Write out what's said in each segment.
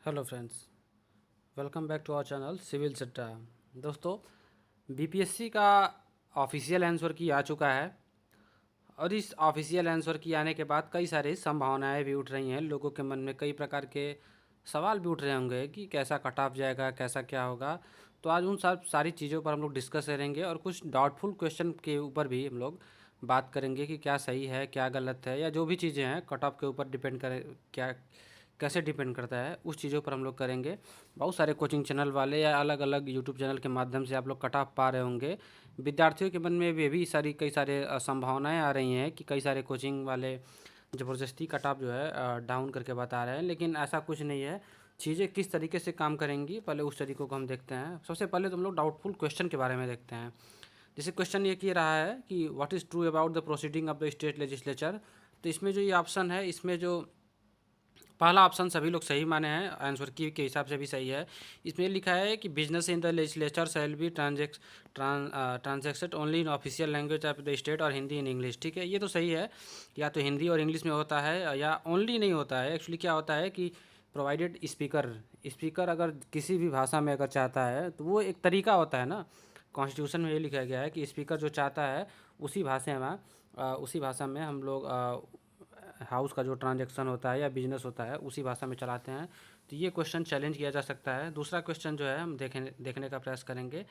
Hello friends, welcome back to our channel civil Satta. दोस्तों, BPSC का official answer की आ चुका है और इस ऑफिशियल आंसर की आने के बाद कई सारी संभावनाएं भी उठ रही हैं। लोगों के मन में कई प्रकार के सवाल भी उठ रहे होंगे कि कैसा कट ऑफ जाएगा, कैसा क्या होगा। तो आज उन सब सारी चीज़ों पर हम लोग डिस्कस करेंगे और कुछ डाउटफुल क्वेश्चन के ऊपर भी हम लोग बात करेंगे कि क्या सही है, क्या गलत है, या जो भी चीज़ें हैं कट ऑफ के ऊपर डिपेंड करे, क्या कैसे डिपेंड करता है, उस चीज़ों पर हम लोग करेंगे। बहुत सारे कोचिंग चैनल वाले या अलग अलग यूट्यूब चैनल के माध्यम से आप लोग कट ऑफ पा रहे होंगे। विद्यार्थियों के मन में भी सारी कई सारे संभावनाएं आ रही हैं कि कई सारे कोचिंग वाले ज़बरदस्ती कट ऑफ जो है डाउन करके बता रहे हैं, लेकिन ऐसा कुछ नहीं है। चीज़ें किस तरीके से काम करेंगी, पहले उस तरीक़ों को हम देखते हैं। सबसे पहले तो हम लोग डाउटफुल क्वेश्चन के बारे में देखते हैं। जैसे क्वेश्चन ये कह रहा है कि what is true about the proceeding of the state legislature. तो इसमें जो ये ऑप्शन है, इसमें जो पहला ऑप्शन सभी लोग सही माने हैं, आंसर की के हिसाब से भी सही है। इसमें लिखा है कि business in the legislature shall be transacted only in official language of the state और हिंदी इन इंग्लिश। ठीक है, ये तो सही है। या तो हिंदी और इंग्लिश में होता है या ओनली नहीं होता है। एक्चुअली क्या होता है कि प्रोवाइडेड स्पीकर स्पीकर अगर किसी भी भाषा में अगर चाहता है तो वो एक तरीका होता है ना। कॉन्स्टिट्यूशन में ये लिखा गया है कि स्पीकर जो चाहता है उसी भाषा में हम लोग हाउस का जो ट्रांजैक्शन होता है या बिजनेस होता है उसी भाषा में चलाते हैं। तो ये क्वेश्चन चैलेंज किया जा सकता है। दूसरा क्वेश्चन जो है हम देखने का प्रयास करेंगे।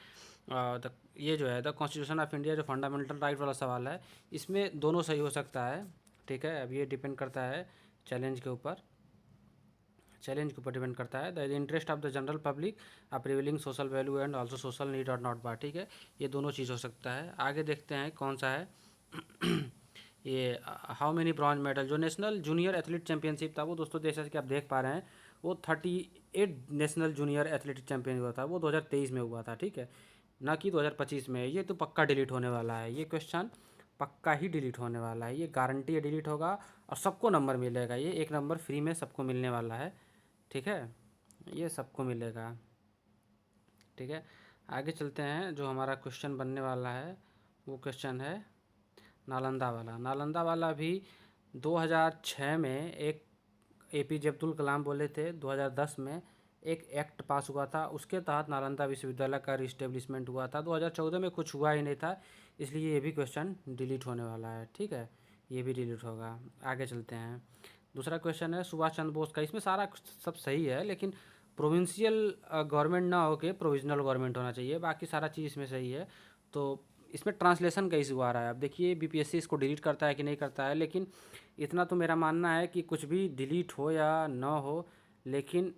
ये जो है द कॉन्स्टिट्यूशन ऑफ इंडिया, जो फंडामेंटल राइट वाला सवाल है, इसमें दोनों सही हो सकता है। ठीक है, अब ये डिपेंड करता है चैलेंज के ऊपर डिपेंड करता है। The interest of the general public a prevailing social value and also social need और नॉट बार। ठीक है, ये दोनों चीज़ हो सकता है। आगे देखते हैं कौन सा है। ये हाउ मेनी ब्रॉन्ज मेडल, जो नेशनल जूनियर एथलीट चैंपियनशिप था वो दोस्तों, जैसा कि आप देख पा रहे हैं, वो 38 नेशनल जूनियर एथलेटिक चैंपियन हुआ था, वो 2023 में हुआ था। ठीक है, ना कि 2025 में। ये तो पक्का डिलीट होने वाला है, ये क्वेश्चन पक्का ही डिलीट होने वाला है, ये गारंटी है डिलीट होगा और सबको नंबर मिलेगा। ये एक नंबर फ्री में सबको मिलने वाला है। ठीक है, ये सबको मिलेगा। ठीक है, आगे चलते हैं। जो हमारा क्वेश्चन बनने वाला है वो क्वेश्चन है नालंदा वाला भी 2006 में एक एपीजे अब्दुल कलाम बोले थे। 2010 में एक एक्ट पास हुआ था, उसके तहत नालंदा विश्वविद्यालय का रिस्टेब्लिशमेंट हुआ था। 2014 में कुछ हुआ ही नहीं था, इसलिए ये भी क्वेश्चन डिलीट होने वाला है। ठीक है, ये भी डिलीट होगा। आगे चलते हैं। दूसरा क्वेश्चन है सुभाष चंद्र बोस का। इसमें सारा सब सही है, लेकिन प्रोविंशियल गवर्नमेंट ना होके प्रोविजनल गवर्नमेंट होना चाहिए, बाकी सारा चीज़ इसमें सही है। तो इसमें ट्रांसलेशन का इशू आ रहा है। अब देखिए बीपीएससी इसको डिलीट करता है कि नहीं करता है, लेकिन इतना तो मेरा मानना है कि कुछ भी डिलीट हो या ना हो, लेकिन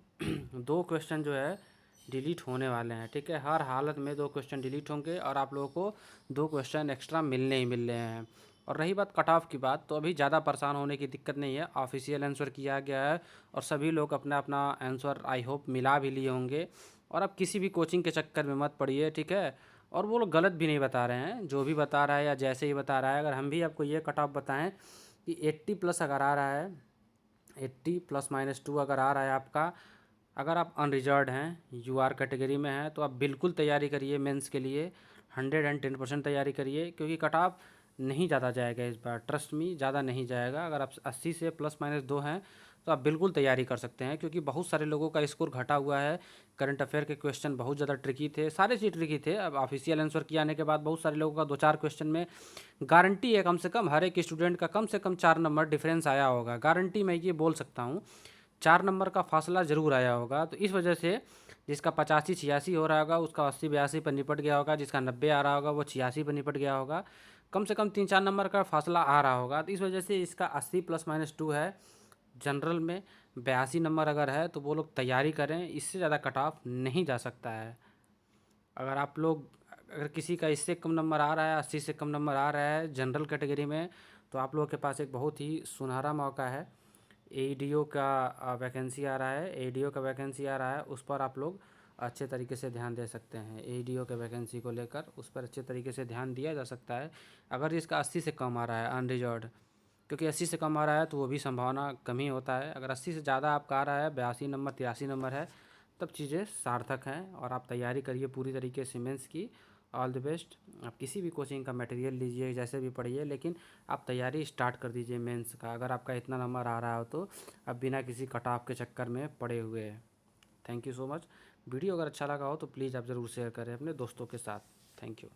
दो क्वेश्चन जो है डिलीट होने वाले हैं। ठीक है, हर हालत में दो क्वेश्चन डिलीट होंगे और आप लोगों को दो क्वेश्चन एक्स्ट्रा मिलने ही मिल रहे हैं। और रही बात कट ऑफ की बात, तो अभी ज़्यादा परेशान होने की दिक्कत नहीं है। ऑफिशियल आंसर किया गया है और सभी लोग अपना अपना आंसर आई होप मिला भी लिए होंगे। और अब किसी भी कोचिंग के चक्कर में मत पड़िए। ठीक है, और वो लोग गलत भी नहीं बता रहे हैं, जो भी बता रहा है या जैसे ही बता रहा है। अगर हम भी आपको ये कट ऑफ बताएं कि 80+ अगर आ रहा है, 80 ±2 अगर आ रहा है आपका, अगर आप अनरिजर्व्ड हैं, यूआर कैटेगरी में हैं, तो आप बिल्कुल तैयारी करिए मेंस के लिए। 110% तैयारी करिए, क्योंकि कट ऑफ नहीं ज़्यादा जाएगा इस बार। ट्रस्ट मी, ज़्यादा नहीं जाएगा। अगर आप 80 से ±2 हैं तो आप बिल्कुल तैयारी कर सकते हैं, क्योंकि बहुत सारे लोगों का स्कोर घटा हुआ है। करंट अफेयर के क्वेश्चन बहुत ज़्यादा ट्रिकी थे, सारे चीज़ ट्रिकी थे। अब ऑफिशियल आंसर किए आने के बाद बहुत सारे लोगों का 2-4 क्वेश्चन में गारंटी है, कम से कम हर एक स्टूडेंट का कम से कम 4 नंबर डिफरेंस आया होगा। गारंटी मैं ये बोल सकता हूँ, 4 नंबर का फासला ज़रूर आया होगा। तो इस वजह से जिसका 85-86 हो रहा होगा उसका 80-82 पर निपट गया होगा, जिसका 90 आ रहा होगा वो 86 पर निपट गया होगा। कम से कम 3-4 नंबर का फासला आ रहा होगा। तो इस वजह से इसका 80 ±2 है। जनरल में 82 नंबर अगर है तो वो लोग तैयारी करें, इससे ज़्यादा कट ऑफ नहीं जा सकता है। अगर किसी का इससे कम नंबर आ रहा है, 80 से कम नंबर आ रहा है जनरल कैटेगरी में, तो आप लोगों के पास एक बहुत ही सुनहरा मौका है। एईडीओ का वैकेंसी आ रहा है, एईडीओ का वैकेंसी आ रहा है, उस पर आप लोग अच्छे तरीके से ध्यान दे सकते हैं। एईडीओ के वैकेंसी को लेकर उस पर अच्छे तरीके से ध्यान दिया जा सकता है। अगर इसका 80 से कम आ रहा है अनरिजर्व्ड, क्योंकि 80 से कम आ रहा है तो वो भी संभावना कम ही होता है। अगर 80 से ज़्यादा आपका आ रहा है, 82 नंबर 83 नंबर है, तब चीज़ें सार्थक हैं और आप तैयारी करिए पूरी तरीके से मेंस की। All the best. आप किसी भी कोचिंग का मटेरियल लीजिए, जैसे भी पढ़िए, लेकिन आप तैयारी स्टार्ट कर दीजिए मेंस का। अगर आपका इतना नंबर आ रहा हो तो अब बिना किसी कट ऑफ के चक्कर में पड़े हुए हैं। Thank you so much. Video अगर अच्छा लगा हो तो प्लीज़ आप ज़रूर शेयर करें अपने दोस्तों के साथ। Thank you.